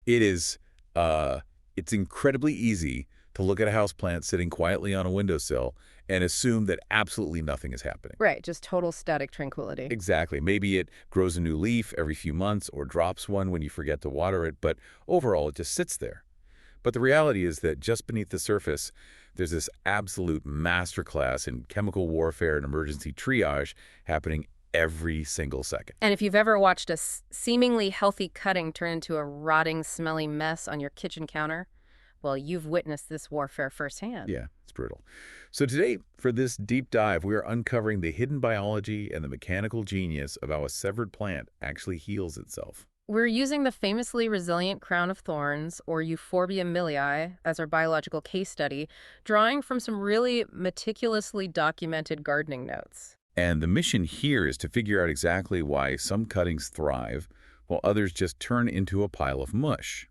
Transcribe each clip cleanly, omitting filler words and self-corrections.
It is, it's incredibly easy to look at a houseplant sitting quietly on a windowsill and assume that absolutely nothing is happening. Right, just total static tranquility. Exactly. Maybe it grows a new leaf every few months or drops one when you forget to water it, but overall it just sits there. But the reality is that just beneath the surface, there's this absolute masterclass in chemical warfare and emergency triage happening every single second. And if you've ever watched a seemingly healthy cutting turn into a rotting, smelly mess on your kitchen counter, well, you've witnessed this warfare firsthand. Yeah, it's brutal. So today, for this deep dive, we are uncovering the hidden biology and the mechanical genius of how a severed plant actually heals itself. We're using the famously resilient Crown of Thorns, or Euphorbia milii, as our biological case study, drawing from some really meticulously documented gardening notes. And the mission here is to figure out exactly why some cuttings thrive while others just turn into a pile of mush.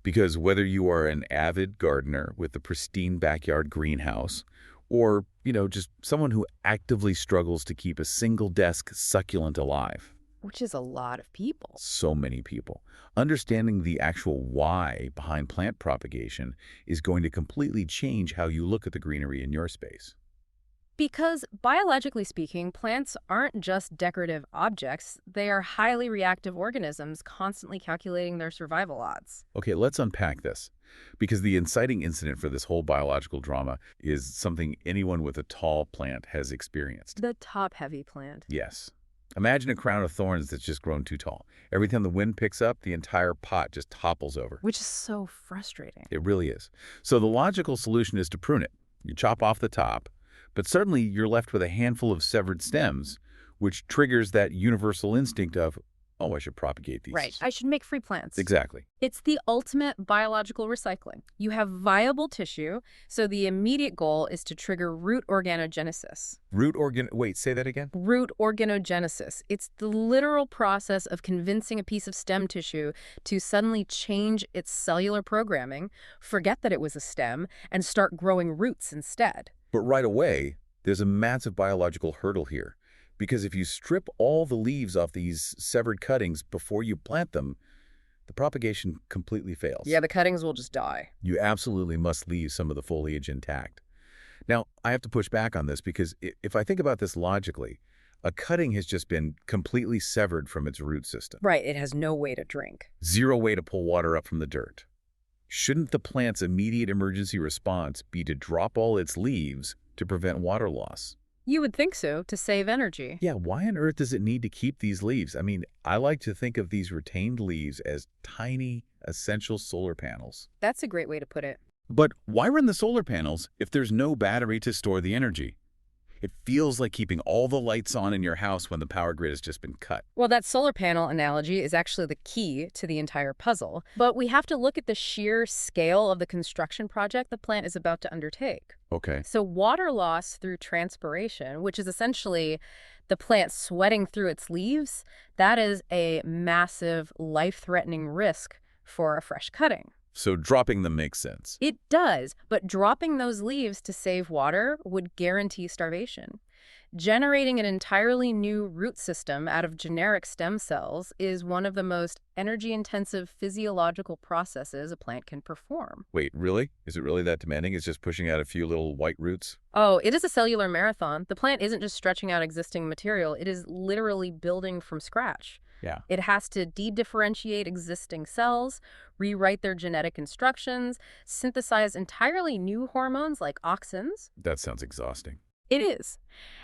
Because whether you are an avid gardener with a pristine backyard greenhouse, or, just someone who actively struggles to keep a single desk succulent alive, Which is a lot of people. so many people, understanding the actual why behind plant propagation is going to completely change how you look at the greenery in your space. Because, biologically speaking, plants aren't just decorative objects. They are highly reactive organisms constantly calculating their survival odds. Okay, let's unpack this, because the inciting incident for this whole biological drama is something anyone with a tall plant has experienced. The top-heavy plant. Yes. Imagine a crown of thorns that's just grown too tall. Every time the wind picks up, the entire pot just topples over. Which is so frustrating. It really is. So the logical solution is to prune it. You chop off the top, but suddenly you're left with a handful of severed stems, which triggers that universal instinct of, oh, I should propagate these. Right. I should make free plants. Exactly. It's the ultimate biological recycling. You have viable tissue, so the immediate goal is to trigger root organogenesis. Wait, say that again? Root organogenesis. It's the literal process of convincing a piece of stem tissue to suddenly change its cellular programming, forget that it was a stem, and start growing roots instead. But right away, there's a massive biological hurdle here. Because if you strip all the leaves off these severed cuttings before you plant them, the propagation completely fails. Yeah, the cuttings will just die. You absolutely must leave some of the foliage intact. Now, I have to push back on this because if I think about this logically, a cutting has just been completely severed from its root system. Right, it has no way to drink. Zero way to pull water up from the dirt. Shouldn't the plant's immediate emergency response be to drop all its leaves to prevent water loss? You would think so, to save energy. Yeah, why on earth does it need to keep these leaves? I mean, I like to think of these retained leaves as tiny, essential solar panels. That's a great way to put it. But why run the solar panels if there's no battery to store the energy? It feels like keeping all the lights on in your house when the power grid has just been cut. Well, that solar panel analogy is actually the key to the entire puzzle. But we have to look at the sheer scale of the construction project the plant is about to undertake. Okay. So water loss through transpiration, which is essentially the plant sweating through its leaves, that is a massive life-threatening risk for a fresh cutting. So dropping them makes sense. It does, but dropping those leaves to save water would guarantee starvation. Generating an entirely new root system out of generic stem cells is one of the most energy-intensive physiological processes a plant can perform. Wait, really? Is it really that demanding? It's just pushing out a few little white roots? Oh, it is a cellular marathon. The plant isn't just stretching out existing material, it is literally building from scratch. Yeah. It has to de-differentiate existing cells, rewrite their genetic instructions, synthesize entirely new hormones like auxins. That sounds exhausting. It is.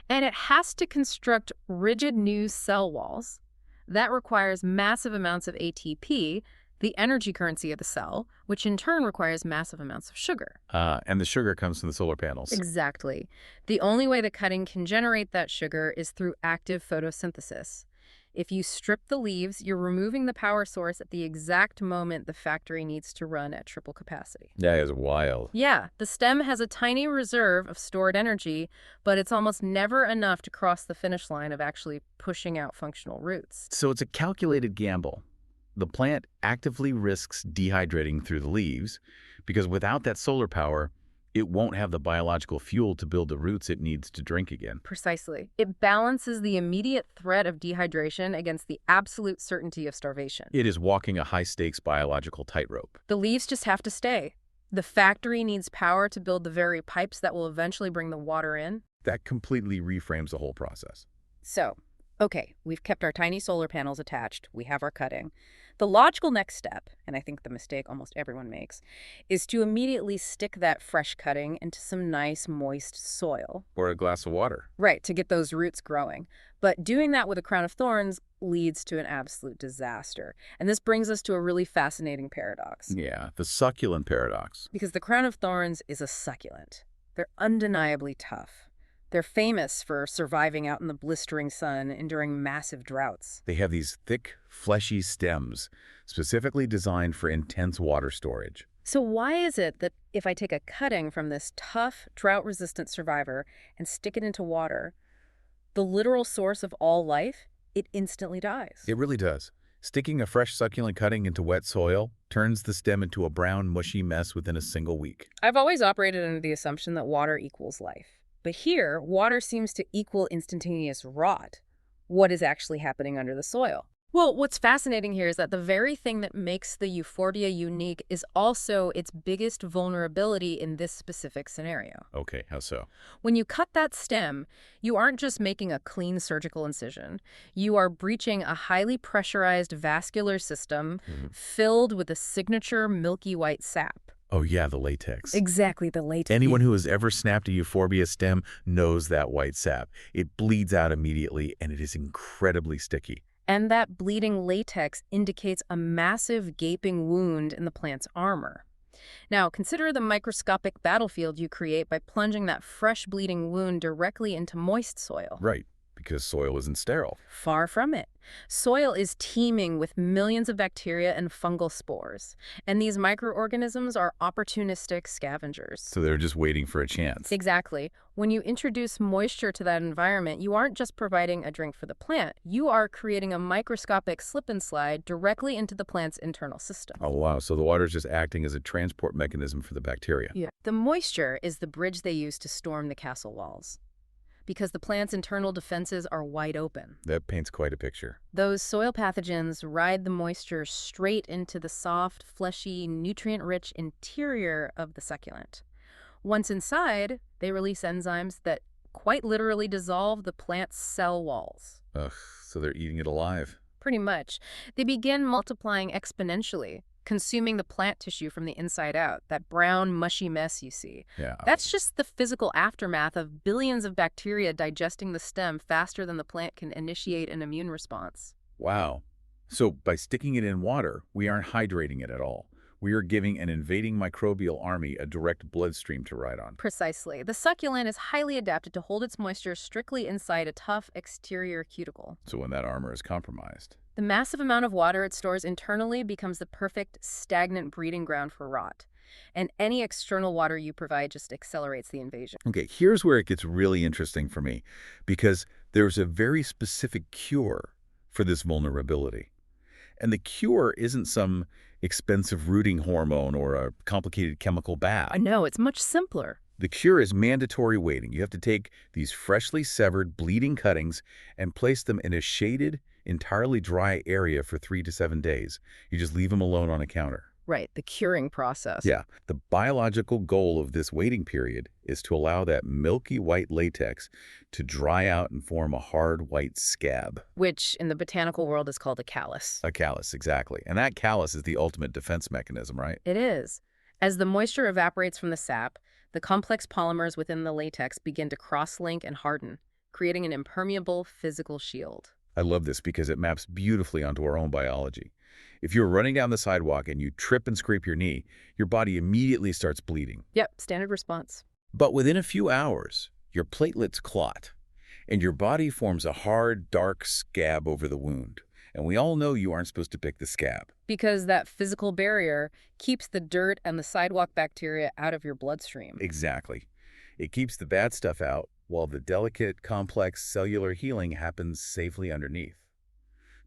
And it has to construct rigid new cell walls. That requires massive amounts of ATP, the energy currency of the cell, which in turn requires massive amounts of sugar. And the sugar comes from the solar panels. Exactly. The only way the cutting can generate that sugar is through active photosynthesis. If you strip the leaves, you're removing the power source at the exact moment the factory needs to run at triple capacity. That is wild. Yeah, the stem has a tiny reserve of stored energy, but it's almost never enough to cross the finish line of actually pushing out functional roots. So it's a calculated gamble. The plant actively risks dehydrating through the leaves because without that solar power, It won't have the biological fuel to build the roots it needs to drink again. Precisely. It balances the immediate threat of dehydration against the absolute certainty of starvation. It is walking a high-stakes biological tightrope. The leaves just have to stay. The factory needs power to build the very pipes that will eventually bring the water in. That completely reframes the whole process. So, okay, we've kept our tiny solar panels attached. We have our cutting. The logical next step, and I think the mistake almost everyone makes, is to immediately stick that fresh cutting into some nice moist soil. Or a glass of water. Right, to get those roots growing. But doing that with a crown of thorns leads to an absolute disaster. And this brings us to a really fascinating paradox. Yeah, the succulent paradox. Because the crown of thorns is a succulent. They're undeniably tough. They're famous for surviving out in the blistering sun, enduring massive droughts. They have these thick, fleshy stems, specifically designed for intense water storage. So why is it that if I take a cutting from this tough, drought-resistant survivor and stick it into water, the literal source of all life, it instantly dies? It really does. Sticking a fresh succulent cutting into wet soil turns the stem into a brown, mushy mess within a single week. I've always operated under the assumption that water equals life. But here, water seems to equal instantaneous rot. What is actually happening under the soil? Well, what's fascinating here is that the very thing that makes the Euphorbia unique is also its biggest vulnerability in this specific scenario. Okay, how so? When you cut that stem, you aren't just making a clean surgical incision. You are breaching a highly pressurized vascular system filled with a signature milky white sap. Oh yeah, the latex. Exactly, the latex. Anyone who has ever snapped a Euphorbia stem knows that white sap. It bleeds out immediately, and it is incredibly sticky. And that bleeding latex indicates a massive gaping wound in the plant's armor. Now, consider the microscopic battlefield you create by plunging that fresh bleeding wound directly into moist soil. Right, because soil isn't sterile. Far from it. Soil is teeming with millions of bacteria and fungal spores, and these microorganisms are opportunistic scavengers. So they're just waiting for a chance. Exactly. When you introduce moisture to that environment, you aren't just providing a drink for the plant. You are creating a microscopic slip and slide directly into the plant's internal system. Oh wow, so the water is just acting as a transport mechanism for the bacteria. Yeah. The moisture is the bridge they use to storm the castle walls, because the plant's internal defenses are wide open. That paints quite a picture. Those soil pathogens ride the moisture straight into the soft, fleshy, nutrient-rich interior of the succulent. Once inside, they release enzymes that quite literally dissolve the plant's cell walls. Ugh, so they're eating it alive. Pretty much. They begin multiplying exponentially, consuming the plant tissue from the inside out, that brown, mushy mess you see. Yeah. That's just the physical aftermath of billions of bacteria digesting the stem faster than the plant can initiate an immune response. Wow. So by sticking it in water, we aren't hydrating it at all. We are giving an invading microbial army a direct bloodstream to ride on. Precisely. The succulent is highly adapted to hold its moisture strictly inside a tough exterior cuticle. So when that armor is compromised. The massive amount of water it stores internally becomes the perfect stagnant breeding ground for rot. And any external water you provide just accelerates the invasion. Okay, here's where it gets really interesting for me, because there's a very specific cure for this vulnerability. And the cure isn't some expensive rooting hormone or a complicated chemical bath. I know, it's much simpler. The cure is mandatory waiting. You have to take these freshly severed, bleeding cuttings and place them in a shaded, entirely dry area for 3 to 7 days. You just leave them alone on a counter. Right, the curing process. Yeah, the biological goal of this waiting period is to allow that milky white latex to dry out and form a hard white scab. Which, in the botanical world, is called a callus. A callus, exactly. And that callus is the ultimate defense mechanism, right? It is. As the moisture evaporates from the sap, the complex polymers within the latex begin to cross-link and harden, creating an impermeable physical shield. I love this because it maps beautifully onto our own biology. If you're running down the sidewalk and you trip and scrape your knee, your body immediately starts bleeding. Yep, standard response. But within a few hours, your platelets clot, and your body forms a hard, dark scab over the wound. And we all know you aren't supposed to pick the scab. Because that physical barrier keeps the dirt and the sidewalk bacteria out of your bloodstream. Exactly. It keeps the bad stuff out while the delicate, complex cellular healing happens safely underneath.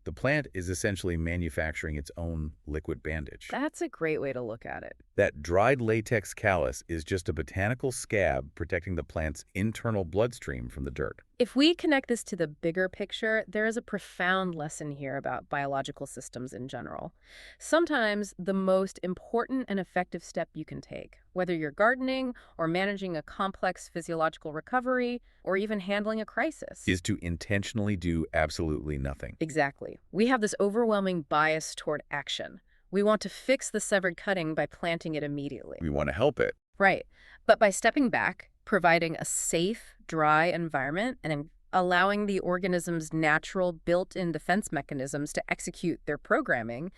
The plant is essentially manufacturing its own liquid bandage. That's a great way to look at it. That dried latex callus is just a botanical scab protecting the plant's internal bloodstream from the dirt. If we connect this to the bigger picture, there is a profound lesson here about biological systems in general. Sometimes the most important and effective step you can take, whether you're gardening or managing a complex physiological recovery or even handling a crisis, Is to intentionally do absolutely nothing. exactly. We have this overwhelming bias toward action. We want to fix the severed cutting by planting it immediately. We want to help it. Right. But by stepping back, providing a safe, dry environment, and allowing the organism's natural built-in defense mechanisms to execute their programming,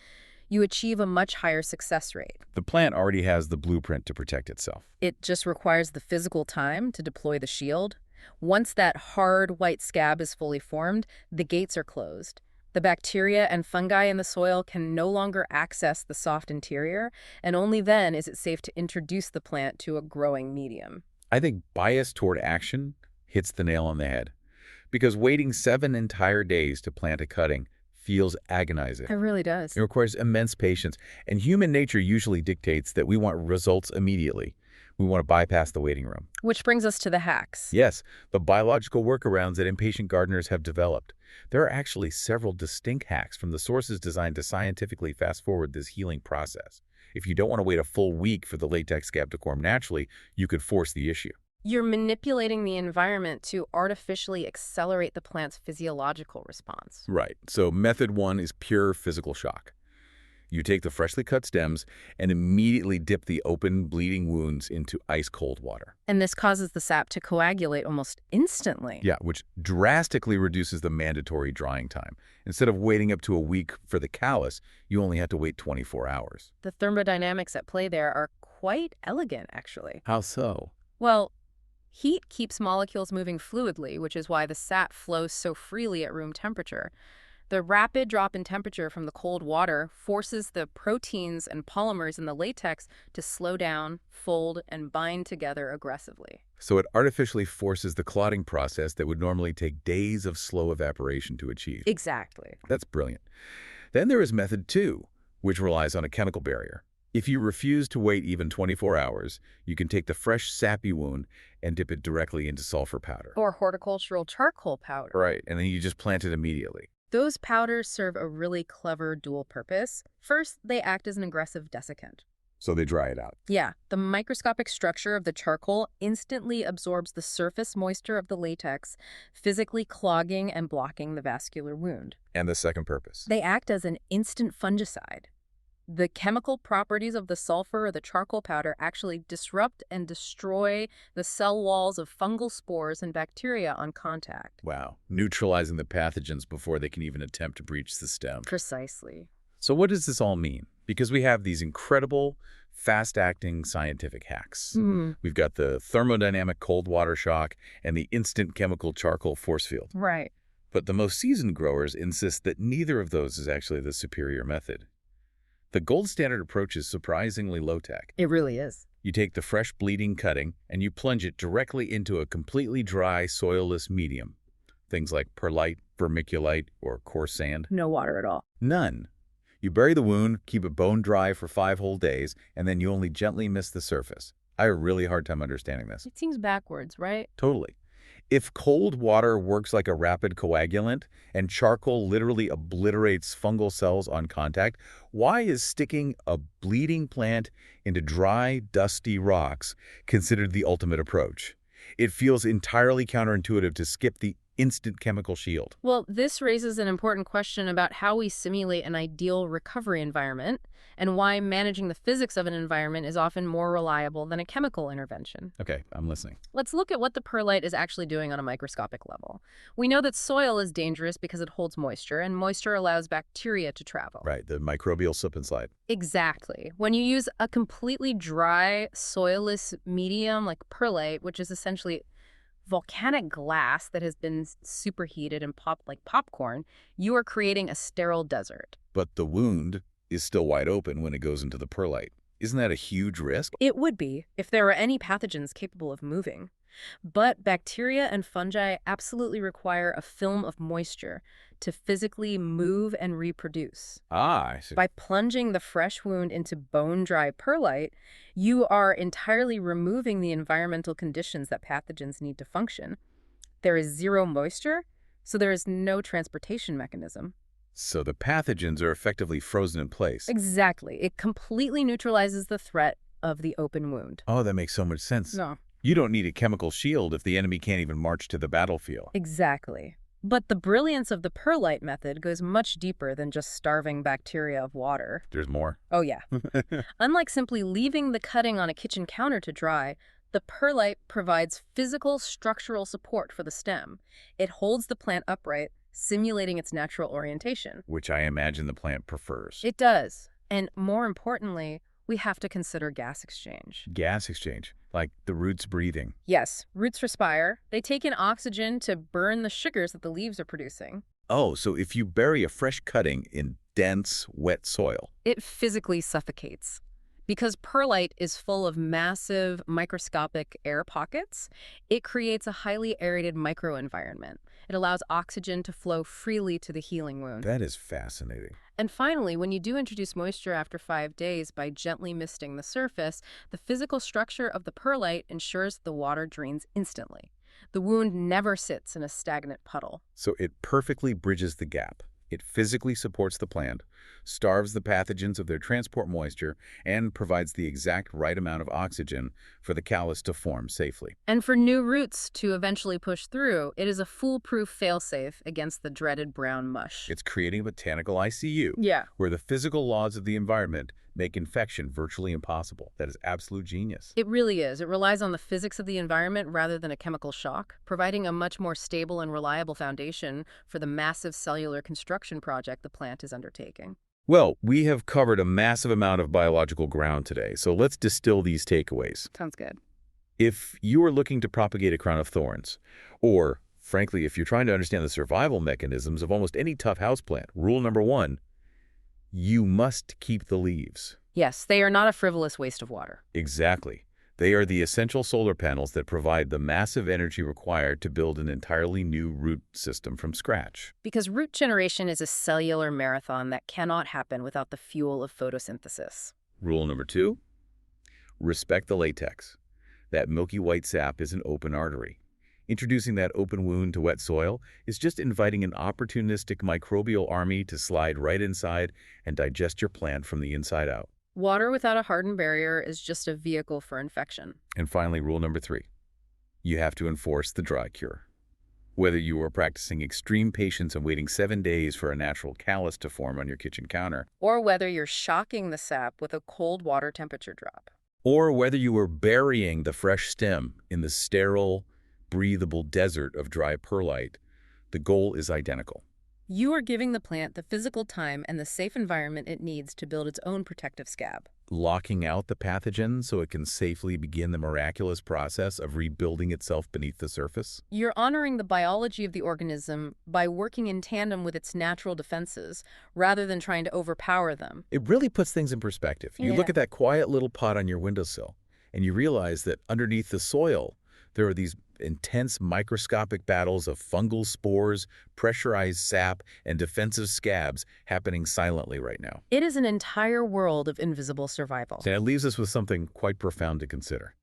you achieve a much higher success rate. The plant already has the blueprint to protect itself. It just requires the physical time to deploy the shield. Once that hard white scab is fully formed, the gates are closed. The bacteria and fungi in the soil can no longer access the soft interior, and only then is it safe to introduce the plant to a growing medium. I think bias toward action hits the nail on the head. Because waiting 7 entire days to plant a cutting feels agonizing. It really does. It requires immense patience, and human nature usually dictates that we want results immediately. We want to bypass the waiting room. Which brings us to the hacks. Yes, the biological workarounds that impatient gardeners have developed. There are actually several distinct hacks from the sources designed to scientifically fast-forward this healing process. If you don't want to wait a full week for the latex scab to form naturally, you could force the issue. You're manipulating the environment to artificially accelerate the plant's physiological response. Right. So method 1 is pure physical shock. You take the freshly cut stems and immediately dip the open, bleeding wounds into ice-cold water. And this causes the sap to coagulate almost instantly. Yeah, which drastically reduces the mandatory drying time. Instead of waiting up to a week for the callus, you only have to wait 24 hours. The thermodynamics at play there are quite elegant, actually. How so? Well, heat keeps molecules moving fluidly, which is why the sap flows so freely at room temperature. The rapid drop in temperature from the cold water forces the proteins and polymers in the latex to slow down, fold, and bind together aggressively. So it artificially forces the clotting process that would normally take days of slow evaporation to achieve. Exactly. That's brilliant. Then there is method 2, which relies on a chemical barrier. If you refuse to wait even 24 hours, you can take the fresh sappy wound and dip it directly into sulfur powder. Or horticultural charcoal powder. Right, and then you just plant it immediately. Those powders serve a really clever dual purpose. First, they act as an aggressive desiccant. So they dry it out. Yeah, the microscopic structure of the charcoal instantly absorbs the surface moisture of the latex, physically clogging and blocking the vascular wound. And the second purpose? They act as an instant fungicide. The chemical properties of the sulfur or the charcoal powder actually disrupt and destroy the cell walls of fungal spores and bacteria on contact. Wow, neutralizing the pathogens before they can even attempt to breach the stem. Precisely. So what does this all mean? Because we have these incredible, fast-acting scientific hacks. We've got the thermodynamic cold water shock and the instant chemical charcoal force field. Right. But the most seasoned growers insist that neither of those is actually the superior method. The gold standard approach is surprisingly low-tech. It really is. You take the fresh bleeding cutting and you plunge it directly into a completely dry, soilless medium. Things like perlite, vermiculite, or coarse sand. No water at all. None. You bury the wound, keep it bone dry for 5 whole days, and then you only gently mist the surface. I have a really hard time understanding this. It seems backwards, right? Totally. If cold water works like a rapid coagulant and charcoal literally obliterates fungal cells on contact, why is sticking a bleeding plant into dry, dusty rocks considered the ultimate approach? It feels entirely counterintuitive to skip the instant chemical shield. Well, this raises an important question about how we simulate an ideal recovery environment and why managing the physics of an environment is often more reliable than a chemical intervention. Okay, I'm listening. Let's look at what the perlite is actually doing on a microscopic level. We know that soil is dangerous because it holds moisture, and moisture allows bacteria to travel. Right, the microbial slip and slide. Exactly. When you use a completely dry, soilless medium like perlite, which is essentially volcanic glass that has been superheated and popped like popcorn, you are creating a sterile desert. But the wound is still wide open when it goes into the perlite. Isn't that a huge risk? It would be if there were any pathogens capable of moving. But bacteria and fungi absolutely require a film of moisture to physically move and reproduce. Ah, I see. By plunging the fresh wound into bone-dry perlite, you are entirely removing the environmental conditions that pathogens need to function. There is zero moisture, so there is no transportation mechanism. So the pathogens are effectively frozen in place. Exactly. It completely neutralizes the threat of the open wound. Oh, that makes so much sense. No. You don't need a chemical shield if the enemy can't even march to the battlefield. Exactly. But the brilliance of the perlite method goes much deeper than just starving bacteria of water. There's more. Oh, yeah. Unlike simply leaving the cutting on a kitchen counter to dry, the perlite provides physical structural support for the stem. It holds the plant upright, simulating its natural orientation. Which I imagine the plant prefers. It does. And more importantly, we have to consider gas exchange. Gas exchange, like the roots breathing. Yes, roots respire. They take in oxygen to burn the sugars that the leaves are producing. Oh, so if you bury a fresh cutting in dense, wet soil. It physically suffocates. Because perlite is full of massive, microscopic air pockets, it creates a highly aerated microenvironment. It allows oxygen to flow freely to the healing wound. That is fascinating. And finally, when you do introduce moisture after 5 days by gently misting the surface, the physical structure of the perlite ensures the water drains instantly. The wound never sits in a stagnant puddle. So it perfectly bridges the gap. It physically supports the plant, starves the pathogens of their transport moisture, and provides the exact right amount of oxygen for the callus to form safely. And for new roots to eventually push through, it is a foolproof failsafe against the dreaded brown mush. It's creating a botanical ICU, Yeah. where the physical laws of the environment make infection virtually impossible. That is absolute genius. It really is. It relies on the physics of the environment rather than a chemical shock, providing a much more stable and reliable foundation for the massive cellular construction project the plant is undertaking. Well, we have covered a massive amount of biological ground today, so let's distill these takeaways. Sounds good. If you are looking to propagate a crown of thorns, or, frankly, if you're trying to understand the survival mechanisms of almost any tough houseplant, rule number 1, you must keep the leaves. Yes, they are not a frivolous waste of water. Exactly. They are the essential solar panels that provide the massive energy required to build an entirely new root system from scratch. Because root generation is a cellular marathon that cannot happen without the fuel of photosynthesis. Rule number 2, respect the latex. That milky white sap is an open artery. Introducing that open wound to wet soil is just inviting an opportunistic microbial army to slide right inside and digest your plant from the inside out. Water without a hardened barrier is just a vehicle for infection. And finally, rule number 3, you have to enforce the dry cure. Whether you are practicing extreme patience and waiting 7 days for a natural callus to form on your kitchen counter, Or whether you're shocking the sap with a cold water temperature drop. or whether you are burying the fresh stem in the sterile, breathable desert of dry perlite, the goal is identical. You are giving the plant the physical time and the safe environment it needs to build its own protective scab. Locking out the pathogen so it can safely begin the miraculous process of rebuilding itself beneath the surface. You're honoring the biology of the organism by working in tandem with its natural defenses, rather than trying to overpower them. It really puts things in perspective. You look Yeah. at that quiet little pot on your windowsill, and you realize that underneath the soil, there are these intense microscopic battles of fungal spores, pressurized sap, and defensive scabs happening silently right now. It is an entire world of invisible survival. And it leaves us with something quite profound to consider.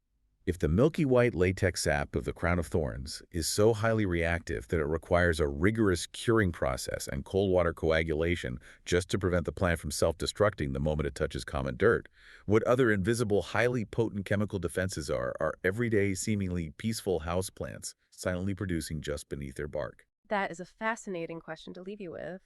If the milky white latex sap of the crown of thorns is so highly reactive that it requires a rigorous curing process and cold water coagulation just to prevent the plant from self-destructing the moment it touches common dirt, what other invisible, highly potent chemical defenses are everyday, seemingly peaceful houseplants silently producing just beneath their bark? That is a fascinating question to leave you with.